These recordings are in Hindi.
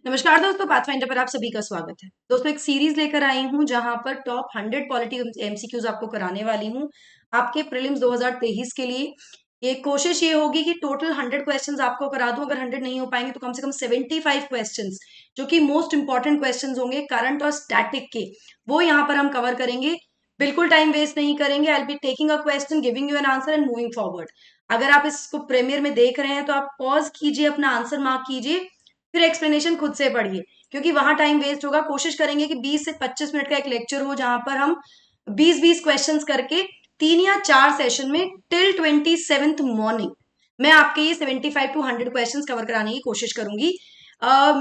नमस्कार दोस्तों, पाथफाइंडर पर आप सभी का स्वागत है। दोस्तों, एक सीरीज लेकर आई हूं जहां पर टॉप 100 पॉलिटी एमसीक्यूज आपको कराने वाली हूं आपके प्रीलिम्स 2023 के लिए। ये कोशिश ये होगी कि टोटल 100 क्वेश्चंस आपको करा दूं। अगर 100 नहीं हो पाएंगे तो कम से कम 75 क्वेश्चंस जो कि मोस्ट इंपॉर्टेंट क्वेश्चंस होंगे करंट और स्टैटिक के, वो यहाँ पर हम कवर करेंगे। बिल्कुल टाइम वेस्ट नहीं करेंगे। I will be taking a question, giving you an answer and moving forward. अगर आप इसको प्रीमियर में देख रहे हैं तो आप पॉज कीजिए, अपना आंसर मार्क कीजिए, फिर एक्सप्लेनेशन खुद से पढ़िए, क्योंकि वहां टाइम वेस्ट होगा। कोशिश करेंगे कि 20 से 25 मिनट का एक लेक्चर हो जहां पर हम 20-20 क्वेश्चंस करके 3 या 4 सेशन में टिल 27th मॉर्निंग मैं आपके ये 75 टू 100 क्वेश्चंस कवर कराने की कोशिश करूंगी।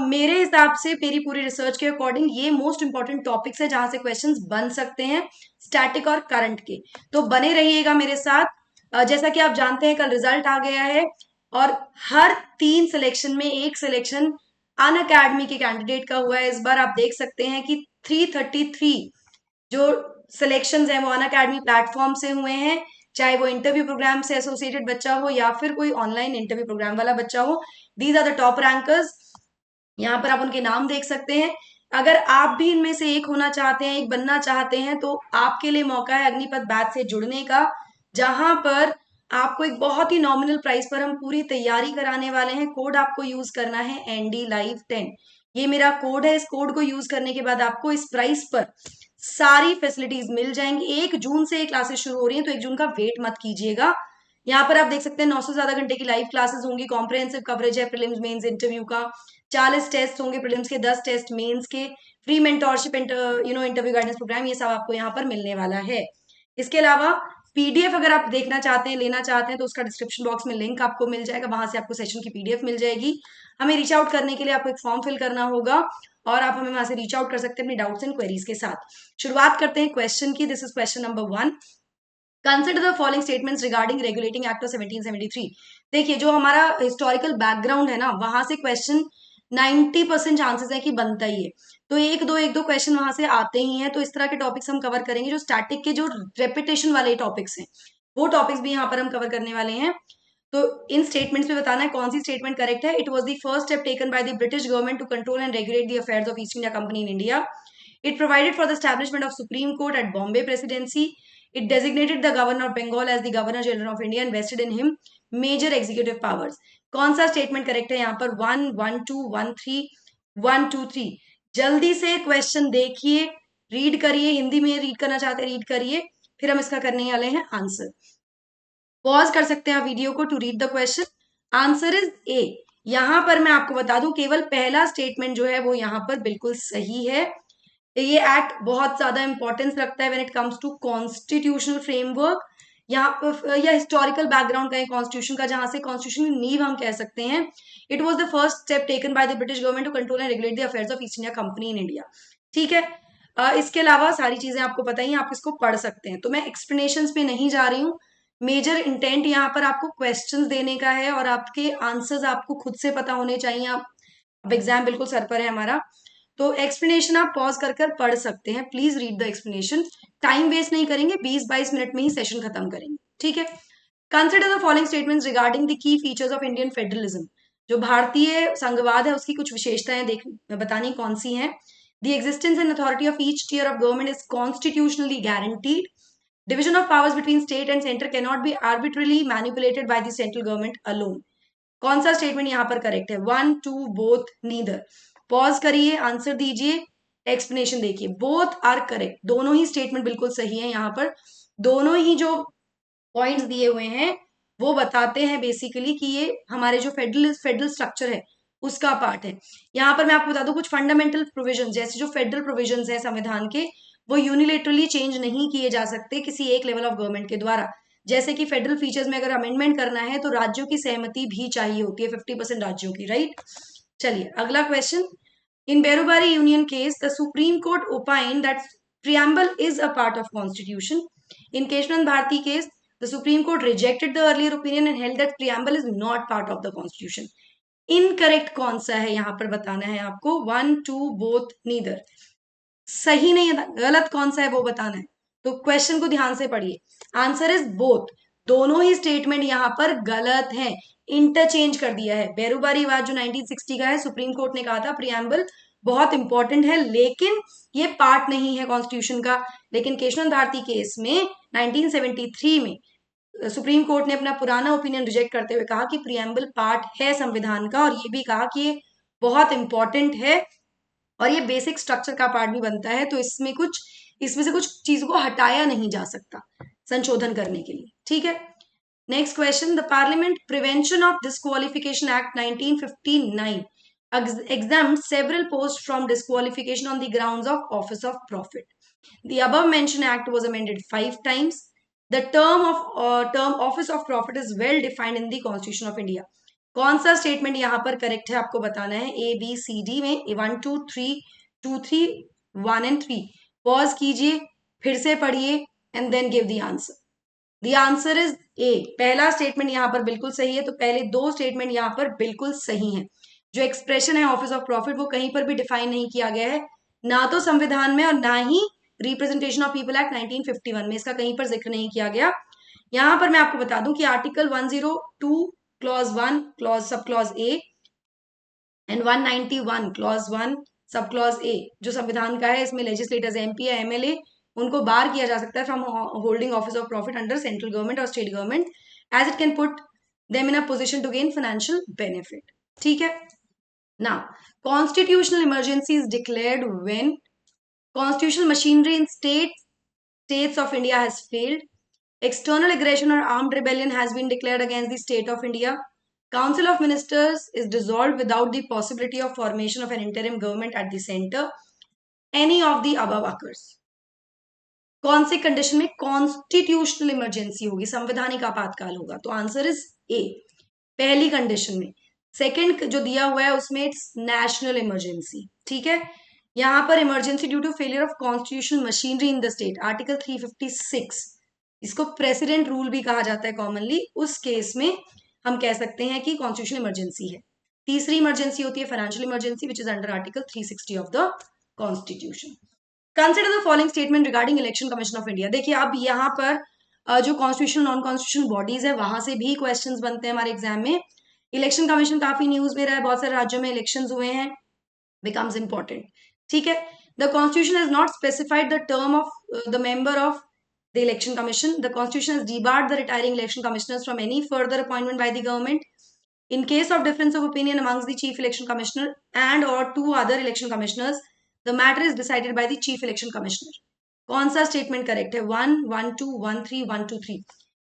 मेरे हिसाब से मेरी पूरी रिसर्च के अकॉर्डिंग ये मोस्ट इंपॉर्टेंट टॉपिक्स है जहां से क्वेश्चंस बन सकते हैं स्टैटिक और करंट के। तो बने रहिएगा मेरे साथ। जैसा कि आप जानते हैं, कल रिजल्ट आ गया है और हर 3 सिलेक्शन में एक सिलेक्शन अन अकेडमी के कैंडिडेट का हुआ है। इस बार आप देख सकते हैं कि 333 जो सिलेक्शंस हैं वो अन अकेडमी प्लेटफॉर्म से हुए हैं, चाहे वो इंटरव्यू प्रोग्राम से एसोसिएटेड बच्चा हो या फिर कोई ऑनलाइन इंटरव्यू प्रोग्राम वाला बच्चा हो। These are the top rankers. यहाँ पर आप उनके नाम देख सकते हैं। अगर आप भी इनमें से एक होना चाहते हैं, एक बनना चाहते हैं, तो आपके लिए मौका है अग्निपथ बैच से जुड़ने का, जहां पर आपको एक बहुत ही नॉमिनल प्राइस पर हम पूरी तैयारी कराने वाले हैं। कोड आपको यूज करना है एनडी लाइव 10। ये मेरा कोड है। इस कोड को यूज करने के बाद आपको इस प्राइस पर सारी फैसिलिटीज मिल जाएंगी। 1 जून से ये क्लासेस शुरू हो रही हैं, तो 1 जून का वेट मत कीजिएगा। यहाँ पर आप देख सकते हैं 9 से ज्यादा घंटे की लाइव क्लासेस होंगी। कॉम्प्रिहेंसिव कवरेज है प्रीलिम्स मेंस इंटरव्यू का। 40 टेस्ट होंगे प्रीलिम्स के, 10 टेस्ट मेंस के। Free mentorship interview guidance program, ये सब आपको यहाँ पर मिलने वाला है। इसके अलावा पीडीएफ अगर आप देखना चाहते हैं, लेना चाहते हैं, तो उसका डिस्क्रिप्शन बॉक्स में लिंक आपको मिल जाएगा। वहां से आपको सेशन की पीडीएफ मिल जाएगी। हमें रीच आउट करने के लिए आपको एक फॉर्म फिल करना होगा और आप हमें वहां से रीच आउट कर सकते हैं अपनी डाउट्स एंड क्वेरीज के साथ। शुरुआत करते हैं क्वेश्चन की। This is question number 1। Consider the following statements regarding regulating act of 1773। देखिए, जो हमारा हिस्टोरिकल बैकग्राउंड है ना, वहां से क्वेश्चन 90% चांसेस है कि बनता ही है। तो एक दो क्वेश्चन वहां से आते ही हैं। तो इस तरह के टॉपिक्स हम कवर करेंगे। जो स्टैटिक के जो रेपिटेशन वाले टॉपिक्स हैं, वो टॉपिक्स भी यहाँ पर हम कवर करने वाले हैं। तो इन स्टेटमेंट्स में बताना है कौन सी स्टेटमेंट करेक्ट है। It was the first step taken by the British government to control and regulate the affairs of East India Company in India. It provided for the establishment of Supreme Court at Bombay Presidency. It designated the Governor of Bengal as the Governor General of India and vested in him major executive powers. कौन सा स्टेटमेंट करेक्ट है यहाँ पर? 1, 1, 2, 1, 3, 1, 2, 3। जल्दी से क्वेश्चन देखिए, रीड करिए। हिंदी में रीड करना चाहते हैं रीड करिए, फिर हम इसका करने वाले हैं आंसर। पॉज कर सकते हैं वीडियो को to read the question. Answer is A. यहां पर मैं आपको बता दूं, केवल पहला स्टेटमेंट जो है वो यहाँ पर बिल्कुल सही है। ये एक्ट बहुत ज्यादा इंपॉर्टेंस रखता है when it comes to constitutional framework, यहाँ पर या हिस्टोरिकल बैकग्राउंड का कॉन्स्टिट्यूशन का, जहां से कॉन्स्टिट्यूशन नींव हम कह सकते हैं। It was the first step taken by the British government to control and regulate the affairs of East India Company in India. ठीक है। इसके अलावा सारी चीजें आपको पता ही हैं, आप इसको पढ़ सकते हैं, तो मैं एक्सप्लेनेशन पे नहीं जा रही हूँ। मेजर इंटेंट यहाँ पर आपको क्वेश्चंस देने का है और आपके आंसर्स आपको खुद से पता होने चाहिए। अब एग्जाम बिल्कुल सर पर है हमारा, तो एक्सप्लेनेशन आप पॉज कर कर पढ़ सकते हैं। Please read the explanation. Time waste नहीं करेंगे, 20-22 मिनट में ही सेशन खत्म करेंगे। ठीक है। Consider the following statements regarding the key features of Indian federalism. जो भारतीय संघवाद है उसकी कुछ विशेषताएं देख बतानी कौन सी हैं। The existence and authority of each tier of government is constitutionally guaranteed. Division of powers between state and center cannot be arbitrarily manipulated by the central government alone. कौन सा स्टेटमेंट यहाँ पर करेक्ट है? 1, 2, बोथ, नीदर। पॉज करिए, आंसर दीजिए, एक्सप्लेनेशन देखिए। बोथ आर करेक्ट, दोनों ही स्टेटमेंट बिल्कुल सही है। यहाँ पर दोनों ही जो पॉइंट्स दिए हुए हैं वो बताते हैं बेसिकली कि ये हमारे जो फेडरल स्ट्रक्चर है उसका पार्ट है। यहाँ पर मैं आपको बता दूं, कुछ फंडामेंटल प्रोविजन, जैसे जो फेडरल प्रोविजन है संविधान के, वो यूनिलेटरली चेंज नहीं किए जा सकते किसी एक लेवल ऑफ गवर्नमेंट के द्वारा। जैसे कि फेडरल फीचर्स में अगर अमेंडमेंट करना है तो राज्यों की सहमति भी चाहिए होती है, 50% राज्यों की, राइट। चलिए अगला question. In Berubari union case the supreme court opine that preamble is a part of constitution. In Keshwanand Bharti case, the Supreme Court rejected the earlier opinion and held that preamble is not part of the constitution. Incorrect कौन सा है यहाँ पर बताना है आपको। 1, 2, बोथ, नीदर। सही नहीं है, गलत कौन सा है वो बताना है। तो क्वेश्चन को ध्यान से पढ़िए। Answer is both. दोनों ही स्टेटमेंट यहाँ पर गलत हैं, इंटरचेंज कर दिया है। बेरुबारीवाद जो 1960 का है, सुप्रीम कोर्ट ने कहा था प्रियम्बल बहुत इंपॉर्टेंट है लेकिन ये पार्ट नहीं है कॉन्स्टिट्यूशन का। लेकिन केशवन भारती केस में 1973 में सुप्रीम कोर्ट ने अपना पुराना ओपिनियन रिजेक्ट करते हुए कहा कि प्रियम्बल पार्ट है संविधान का, और ये भी कहा कि ये बहुत इंपॉर्टेंट है और ये बेसिक स्ट्रक्चर का पार्ट भी बनता है, तो इसमें से कुछ चीजों को हटाया नहीं जा सकता संशोधन करने के लिए। ठीक है, next question, the parliament prevention of disqualification act 1959 exempts several posts from disqualification on the grounds of office of profit. The above mentioned act was amended 5 times. The term office of profit is well defined in the Constitution of India. कौन सा स्टेटमेंट यहाँ पर करेक्ट है आपको बताना है। ए बी सी डी में 1 2 3 2 3 1 and 3 पॉज कीजिए, फिर से पढ़िए and then give the answer. The answer is A. पहला स्टेटमेंट यहाँ पर बिल्कुल सही है, तो पहले दो स्टेटमेंट यहाँ पर बिल्कुल सही हैं। जो एक्सप्रेशन है ऑफिस ऑफ प्रॉफिट वो कहीं पर भी डिफाइन नहीं किया गया है, ना तो संविधान में और ना ही रिप्रेजेंटेशन ऑफ पीपल एक्ट 1951 में इसका कहीं पर जिक्र नहीं किया गया। यहां पर मैं आपको बता दूं कि article 102 clause 1 clause sub clause A and 191 clause 1 sub clause A जो संविधान का है, इसमें लेजिस्लेटर्स एमपी या एमएलए उनको बार किया जा सकता है from holding office of profit under central government और state government as it can put them in a position to gain financial benefit. ठीक है, now constitutional emergency is declared when constitutional machinery in states of India has failed, external aggression or armed rebellion has been declared against the state of India, council of ministers is dissolved without the possibility of formation of an interim government at the center, any of the above occurs. कौन सी कंडीशन में कॉन्स्टिट्यूशनल इमरजेंसी होगी, संवैधानिक आपातकाल होगा? तो आंसर इज ए, पहली कंडीशन में। सेकंड जो दिया हुआ है उसमें इट्स नेशनल इमरजेंसी। ठीक है, यहां पर emergency due to failure of constitutional machinery in the state, article 356, इसको प्रेसिडेंट रूल भी कहा जाता है कॉमनली, उस केस में हम कह सकते हैं कि कॉन्स्टिट्यूशनल इमरजेंसी है। तीसरी इमरजेंसी होती है financial emergency which is under article 360 of the constitution. Consider the following statement regarding election commission of India. देखिए अब यहाँ पर जो कॉन्स्टिट्यूशनल नॉन कॉन्स्टिट्यूशनल बॉडीज है वहां से भी क्वेश्चंस बनते हैं हमारे एग्जाम में। इलेक्शन कमीशन काफी न्यूज में रहा है, बहुत सारे राज्यों में इलेक्शंस हुए हैं, बिकम्स इंपॉर्टेंट। ठीक है, the constitution has not specified the term of the member of the election commission. The constitution has debarred the retiring election commissioners from any further appointment by the government in case of difference of opinion amongst the chief election commissioner and or two other election commissioners, the matter is decided by the chief election commissioner. कौन सा स्टेटमेंट करेक्ट है? 1 1 2 1 3 1 2 3।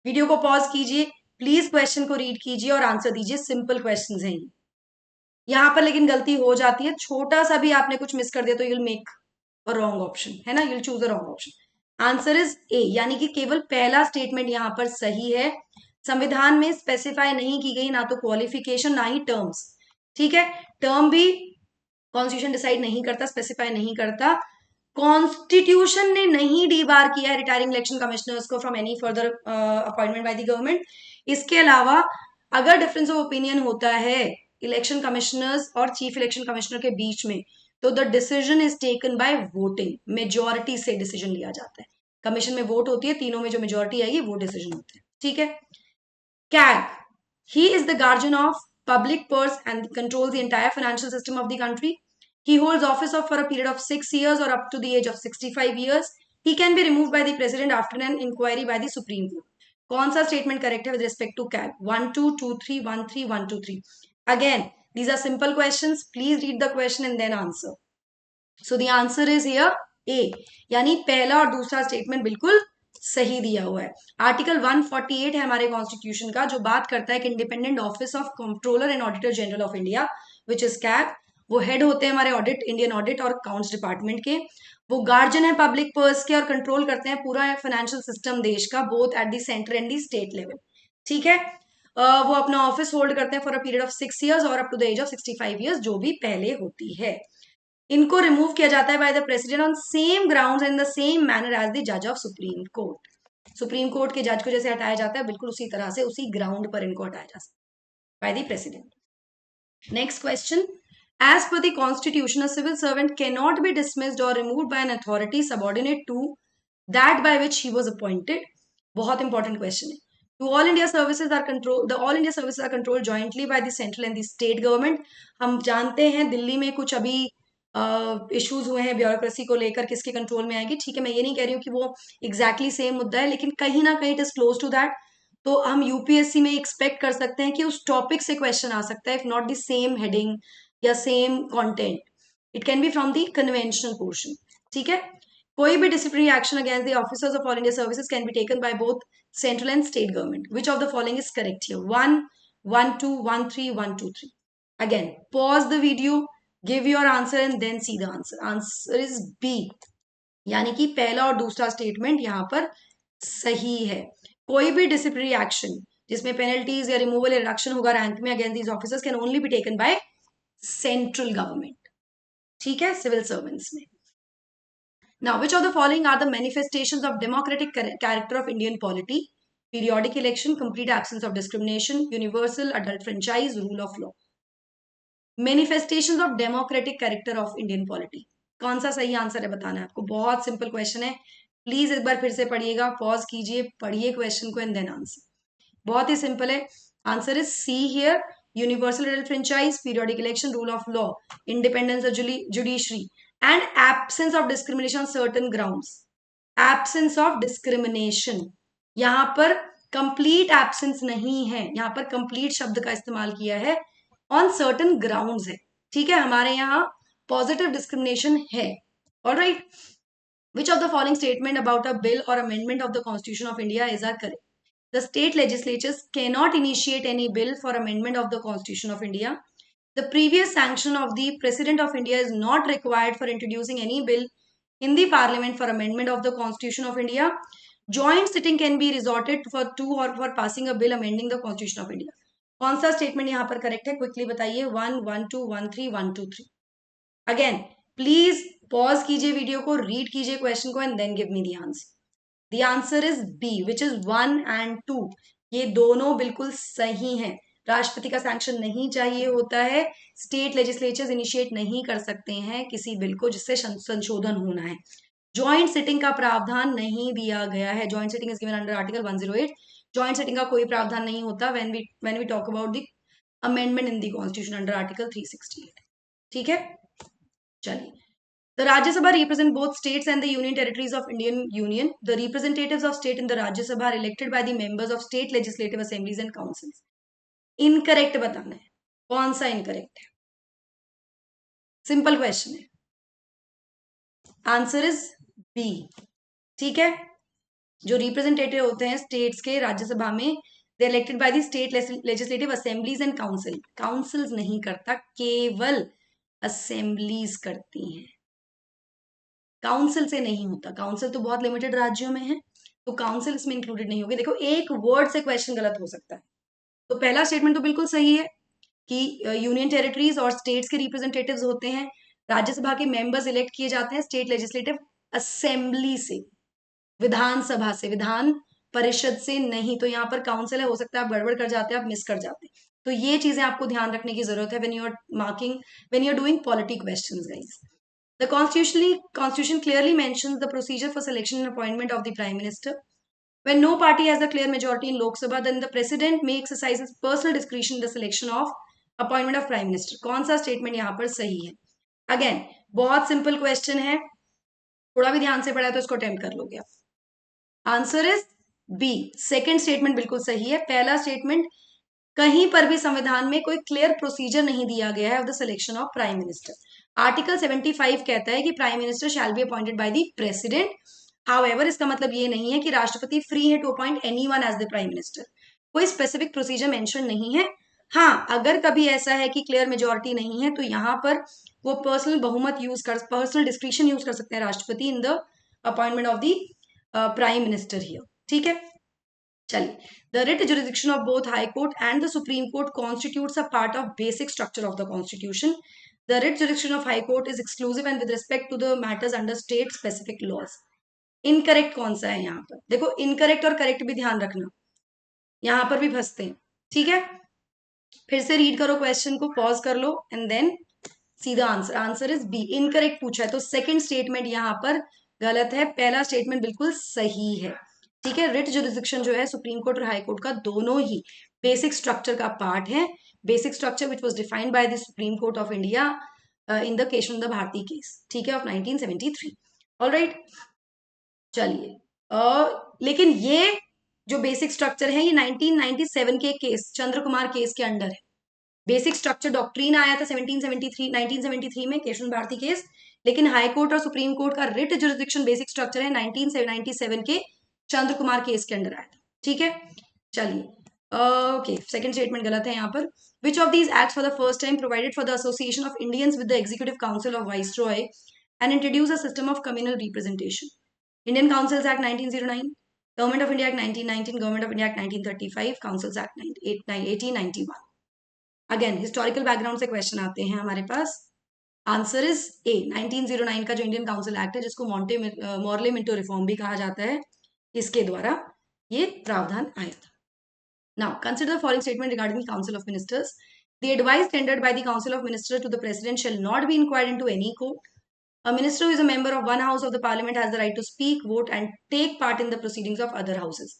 वीडियो को पॉज कीजिए, प्लीज क्वेश्चन को रीड कीजिए और आंसर दीजिए, सिंपल क्वेश्चंस हैं यहाँ पर। लेकिन गलती हो जाती है, छोटा सा भी आपने कुछ मिस कर दिया तो you'll make a wrong option, है ना, you'll choose a wrong option. Answer is ए, यानी कि केवल पहला स्टेटमेंट यहाँ पर सही है। संविधान में स्पेसिफाई नहीं की गई ना तो क्वालिफिकेशन ना ही टर्म्स। ठीक है, टर्म भी कॉन्स्टिट्यूशन डिसाइड नहीं करता, स्पेसिफाई नहीं करता। कॉन्स्टिट्यूशन ने नहीं डीबार किया है रिटायरिंग इलेक्शन कमिश्नर्स को from any further appointment by the government. इसके अलावा अगर डिफरेंस ऑफ ओपिनियन होता है इलेक्शन कमिश्नर्स और चीफ इलेक्शन कमिश्नर के बीच में, तो the decision is taken by voting, majority से डिसीजन लिया जाता है। कमीशन में वोट होती है, तीनों में जो मेजोरिटी आएगी वो डिसीजन होता है। ठीक है, CAG, he is the guardian of public purse and controls the entire financial system of the country. He holds office for a period of 6 years or up to the age of 65 years. He can be removed by the president after an inquiry by the Supreme Court. कौन सा स्टेटमेंट करेक्ट है with respect to CAG? 1 2 2 3 1 3 1 2 3। Again, these are simple questions. Please read the question and then answer. So the answer is here A, यानी पहला और दूसरा स्टेटमेंट बिल्कुल सही दिया हुआ है। आर्टिकल 148 है हमारे कॉन्स्टिट्यूशन का, जो बात करता है कि independent office of controller and auditor general of India which is CAG, वो हेड होते हैं हमारे ऑडिट, इंडियन ऑडिट और अकाउंट्स डिपार्टमेंट के। वो गार्जियन है पब्लिक पर्स के और कंट्रोल करते हैं पूरा फाइनेंशियल सिस्टम देश का, both at the centre and the state level. ठीक है, वो अपना ऑफिस होल्ड करते हैं for a period of 6 years और up to the age of 65 years, जो भी पहले होती है। इनको रिमूव किया जाता है by the president on same grounds in the same manner as the जज of supreme court. Supreme court के जज को जैसे हटाया जाता है, बिल्कुल उसी तरह से उसी ग्राउंड पर इनको हटाया जा सकता है by the president. Next question, as per the constitution a civil servant can not be dismissed और removed by an authority subordinate to that by which he was appointed. बहुत इंपॉर्टेंट क्वेश्चन है। All India services are control the all India services are control jointly by the central and the state government. हम जानते हैं दिल्ली में कुछ अभी इश्यूज हुए हैं ब्यूरोक्रेसी को लेकर, किसके कंट्रोल में आएगी, ठीक है, मैं ये नहीं कह रही हूँ कि वो एग्जैक्टली सेम मुद्दा है, लेकिन कहीं ना कहीं it is close to that. तो हम यूपीएससी में एक्सपेक्ट कर सकते हैं कि उस टॉपिक से क्वेश्चन आ सकता है, if not the same heading या same content, it can be from the conventional portion, ठीक है। कोई भी disciplinary action against the officers of all India services can be taken by both central and state government. Which of the following is correct here? 1 1 2 1 3 1 2 3। Again pause the video, give your answer and then see the answer. Answer is B, यानी कि पहला और दूसरा स्टेटमेंट यहां पर सही है। कोई भी डिसिप्लिनरी एक्शन जिसमें पेनल्टीज या रिमूवल या रिडक्शन होगा रैंक में against these officers can only B taken by central government, ठीक है, सिविल सर्वेंट्स में। Now, which of the following are the manifestations of democratic character of Indian polity? Periodic election, complete absence of discrimination, universal adult franchise, rule of law. Manifestations of democratic character of Indian polity. कौन सा सही आंसर है बताना है आपको, बहुत सिंपल क्वेश्चन है, प्लीज एक बार फिर से पढ़िएगा, पॉज कीजिए, पढ़िए क्वेश्चन को एंड देन आंसर। बहुत ही सिंपल है, answer is C here, universal adult franchise, periodic election, rule of law, independence of judiciary and absence of discrimination on certain grounds. Absence of discrimination, यहां पर complete absence नहीं है, यहां पर complete शब्द का इस्तेमाल किया है, on certain grounds है, ठीक है, हमारे यहां positive discrimination है। Alright, which of the following statement about a bill or amendment of the Constitution of India is are correct? The state legislatures cannot initiate any bill for amendment of the Constitution of India. The previous sanction of the President of India is not required for introducing any bill in the Parliament for amendment of the Constitution of India. Joint sitting can be resorted to or for passing a bill amending the Constitution of India. कौन सा स्टेटमेंट यहाँ पर करेक्ट है, क्विकली बताइए। 1 1 2 1 3 1 2 3। अगेन प्लीज पॉज कीजिए वीडियो को, रीड कीजिए क्वेश्चन को and then give me the answer. The answer is B, which is 1 and 2। ये दोनों बिल्कुल सही हैं। राष्ट्रपति का सैंक्शन नहीं चाहिए होता है, स्टेट लेजिस्लेचर्स इनिशिएट नहीं कर सकते हैं किसी बिल को जिससे संशोधन होना है। जॉइंट सिटिंग का प्रावधान नहीं दिया गया है, joint sitting is given under article 108। Joint sitting का कोई प्रावधान नहीं होता when we talk about the amendment in the constitution under article 368, ठीक है। चलिए, the Rajya Sabha represent both states and the union territories of Indian Union. The representatives of state in the Rajya Sabha are elected by the members of state legislative assemblies and councils. Incorrect बताना है, कौन सा इनकरेक्ट है, सिंपल क्वेश्चन है, आंसर इज बी, ठीक है। जो रिप्रेजेंटेटिव होते हैं स्टेट्स के राज्यसभा में, they elected by the state legislative assemblies and council. Councils नहीं करता, केवल असेंबलीज करती हैं, काउंसिल से नहीं होता। काउंसिल तो बहुत लिमिटेड राज्यों में है, तो काउंसिल इसमें इंक्लूडेड नहीं होगी। देखो एक वर्ड से क्वेश्चन गलत हो सकता है, तो पहला स्टेटमेंट तो बिल्कुल सही है कि यूनियन टेरिटरीज और स्टेट्स के रिप्रेजेंटेटिव्स होते हैं, राज्यसभा के मेंबर्स इलेक्ट किए जाते हैं स्टेट लेजिस्लेटिव असेंबली से, विधानसभा से, विधान परिषद से नहीं। तो यहाँ पर काउंसिल है, हो सकता है आप गड़बड़ कर जाते हैं, आप मिस कर जाते हैं, तो ये चीजें आपको ध्यान रखने की जरूरत है when you are doing polity questions guys. The Constitution clearly mentions the procedure for selection and appointment of the Prime Minister. When no party has a clear majority in Lok Sabha, then the President may exercise his personal discretion in the selection of appointment of Prime Minister. कौन सा स्टेटमेंट यहाँ पर सही है? Again, बहुत सिंपल क्वेश्चन है, थोड़ा भी ध्यान से पढ़ा तो इसको अटेम्प्ट कर लोगे आप। Answer is B, second statement बिल्कुल सही है। पहला स्टेटमेंट, कहीं पर भी संविधान में कोई क्लियर प्रोसीजर नहीं दिया गया है of the selection of prime minister. Article 75 कहता है कि prime minister shall be appointed by the president. However इसका मतलब ये नहीं है कि राष्ट्रपति फ्री है to appoint anyone as the prime minister, कोई स्पेसिफिक प्रोसीजर मेंशन नहीं है। हाँ, अगर कभी ऐसा है कि क्लियर मेजोरिटी नहीं है तो यहाँ पर वो पर्सनल डिस्क्रिप्शन यूज कर सकते हैं राष्ट्रपति in the appointment of the prime minister here, ठीक है। चलिए, the writ jurisdiction of both High Court and the Supreme Court constitutes a part of basic structure of the Constitution. The writ jurisdiction of High Court is exclusive and with respect to the matters under state specific laws. Incorrect कौन सा है यहाँ पर? देखो इनकरेक्ट और करेक्ट भी ध्यान रखना, यहाँ पर भी फंसते हैं, ठीक है। फिर से रीड करो क्वेश्चन को, पॉज कर लो एंड देन सीधा आंसर। आंसर इज बी, इनकरेक्ट पूछा है तो सेकंड स्टेटमेंट यहाँ पर गलत है, पहला स्टेटमेंट बिल्कुल सही है। ठीक है। रिट जुरिस्डिक्शन जो है सुप्रीम कोर्ट और हाई कोर्ट का दोनों ही बेसिक स्ट्रक्चर का पार्ट है, basic structure which was defined by the supreme court of India in the Kesavananda Bharati case, ठीक है, ऑफ 1973। ऑलराइट, चलिए लेकिन ये जो बेसिक स्ट्रक्चर है ये 1997 के केस चंद्र कुमार केस के अंडर है। बेसिक स्ट्रक्चर डॉक्ट्रीन आया था 1973 में केशवनंद भारती केस, लेकिन हाई कोर्ट और सुप्रीम कोर्ट का रिट जुरिस्डिक्शन बेसिक स्ट्रक्चर है 1997 के चंद्र कुमार केस के अंडर आया था, ठीक है। चलिए ओके, सेकंड स्टेटमेंट गलत है यहाँ पर। Which of these act for the first time provided for the association of Indians with the executive council of viceroy and introduce a system of communal representation? Indian councils act 1909, government of India act 1919, government of India act 1935, councils act 1891। Again historical background से क्वेश्चन आते हैं हमारे पास। आंसर इज ए, 1909 का जो इंडियन काउंसिल एक्ट है, जिसको मॉर्ले मिंटो रिफॉर्म भी कहा जाता है, इसके द्वारा ये प्रावधान आया था। Now consider the following statement regarding the council of ministers. The advice tendered by the council of ministers to the president shall not be inquired into any court. A minister who is a member of one house of the parliament has the right to speak, vote and take part in the proceedings of other houses.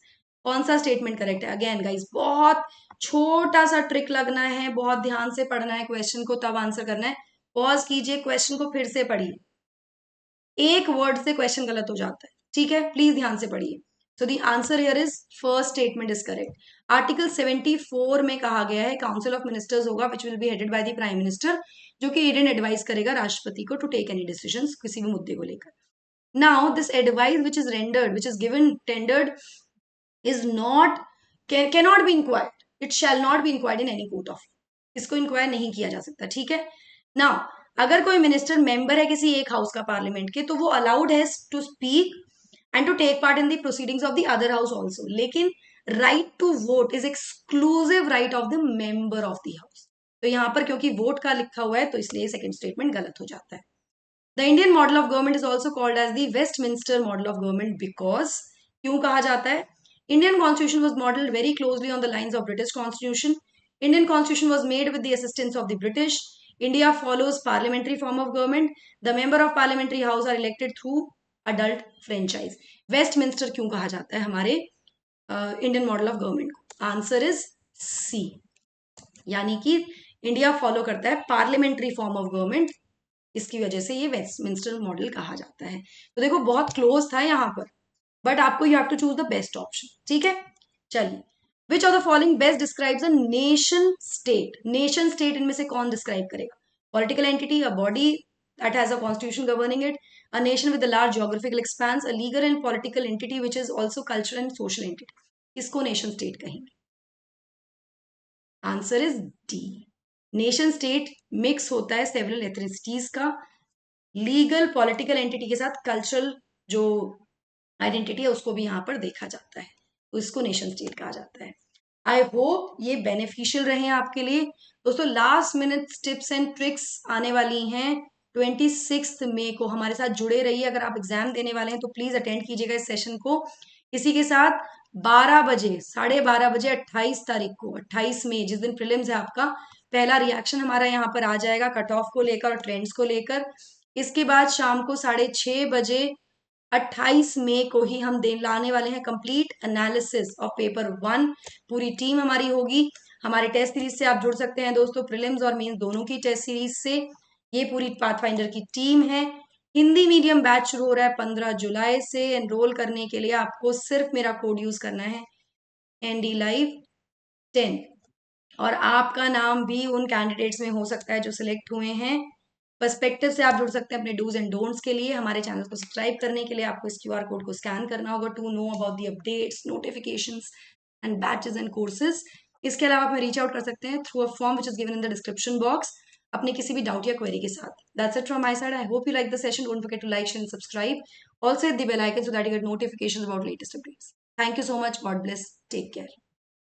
कौन सा स्टेटमेंट करेक्ट है? अगेन गाइस बहुत छोटा सा ट्रिक लगना है, बहुत ध्यान से पढ़ना है क्वेश्चन को, तब आंसर करना है। पॉज कीजिए, क्वेश्चन को फिर से पढ़िए, एक वर्ड से क्वेश्चन गलत हो जाता है, ठीक है, प्लीज ध्यान से पढ़िए। So the answer here is first statement is correct. Article 74 में कहा गया है काउंसिल ऑफ मिनिस्टर्स होगा which will be headed by the prime minister, जो कि इंडियन एडवाइस करेगा राष्ट्रपति को टू टेक एनी डिसीजंस किसी भी मुद्दे को लेकर। Now this advice which is rendered, which is given tendered, is not cannot be inquired, it shall not be inquired in any court of, इसको इंक्वायर नहीं किया जा सकता, ठीक है। नाउ अगर कोई मिनिस्टर मेंबर है किसी एक हाउस का पार्लियामेंट के, तो वो अलाउड है to speak and to take part in the proceedings of the other house also, लेकिन right to vote is exclusive right of the member of the house. तो यहाँ पर क्योंकि वोट का लिखा हुआ है तो इसलिए सेकंड स्टेटमेंट गलत हो जाता है। The Indian model of government is also called as the Westminster model of government because, क्यों कहा जाता है? Indian constitution was modelled very closely on the lines of British constitution. Indian constitution was made with the assistance of the British. India follows parliamentary form of government. The member of parliamentary house are elected through adult franchise. Westminster क्यों कहा जाता है हमारे इंडियन मॉडल ऑफ गवर्नमेंट को? आंसर इज सी, यानी कि इंडिया फॉलो करता है पार्लियामेंट्री फॉर्म ऑफ गवर्नमेंट, इसकी वजह से ये वेस्टमिंस्टर मॉडल कहा जाता है। तो देखो बहुत क्लोज था यहाँ पर, बट आपको you have to choose the best option, ठीक है। चलिए, Which of the following best describes a nation state? Nation state इनमें से कौन डिस्क्राइब करेगा? Political entity, a body that has a constitution governing it, a nation with a large geographical expanse, a legal and political entity which is also cultural and social entity. इसको nation state कहेंगे। Answer is D. Nation state mix होता है सेवरल एथनिसिटीज का, लीगल पॉलिटिकल एंटिटी के साथ कल्चरल जो आइडेंटिटी है उसको भी यहाँ पर देखा जाता है, तो इसको नेशन स्टेट कहा जाता है। आई होप ये बेनिफिशियल रहे आपके लिए दोस्तों। Last minute tips and tricks आने वाली हैं 26 मई को, हमारे साथ जुड़े रहिए। अगर आप एग्जाम देने वाले हैं तो प्लीज अटेंड कीजिएगा इस सेशन को। इसी के साथ 12 बजे 12:30 बजे 28 तारीख को, 28 मई जिस दिन प्रीलिम्स है आपका, पहला रिएक्शन हमारा यहाँ पर आ जाएगा कट ऑफ को लेकर और ट्रेंड्स को लेकर। इसके बाद शाम को 6:30 बजे 28 मई को ही हम लाने वाले हैं कंप्लीट एनालिसिस ऑफ पेपर 1। पूरी टीम हमारी होगी। हमारे टेस्ट सीरीज से आप जुड़ सकते हैं दोस्तों, प्रीलिम्स और मेंस दोनों की टेस्ट सीरीज से। ये पूरी पाथफाइंडर की टीम है। हिंदी मीडियम बैच शुरू हो रहा है 15 जुलाई से। एनरोल करने के लिए आपको सिर्फ मेरा कोड यूज करना है ND Live 10, और आपका नाम भी उन कैंडिडेट्स में हो सकता है जो सिलेक्ट हुए हैं। पर्सपेक्टिव से आप जुड़ सकते हैं अपने डूज एंड डोंट्स के लिए। हमारे चैनल को सब्सक्राइब करने के लिए आपको इस QR कोड को स्कैन करना होगा to know about the updates, notifications and batches and courses. इसके अलावा आप हमें रीच आउट कर सकते हैं through a form which is given in the description box अपने किसी भी डाउट या क्वेरी के साथ। That's it from my side. I hope you like the session. Don't forget to like, share and subscribe. Also hit the bell icon so that you get notifications about latest updates. Thank you so much. God bless. Take care.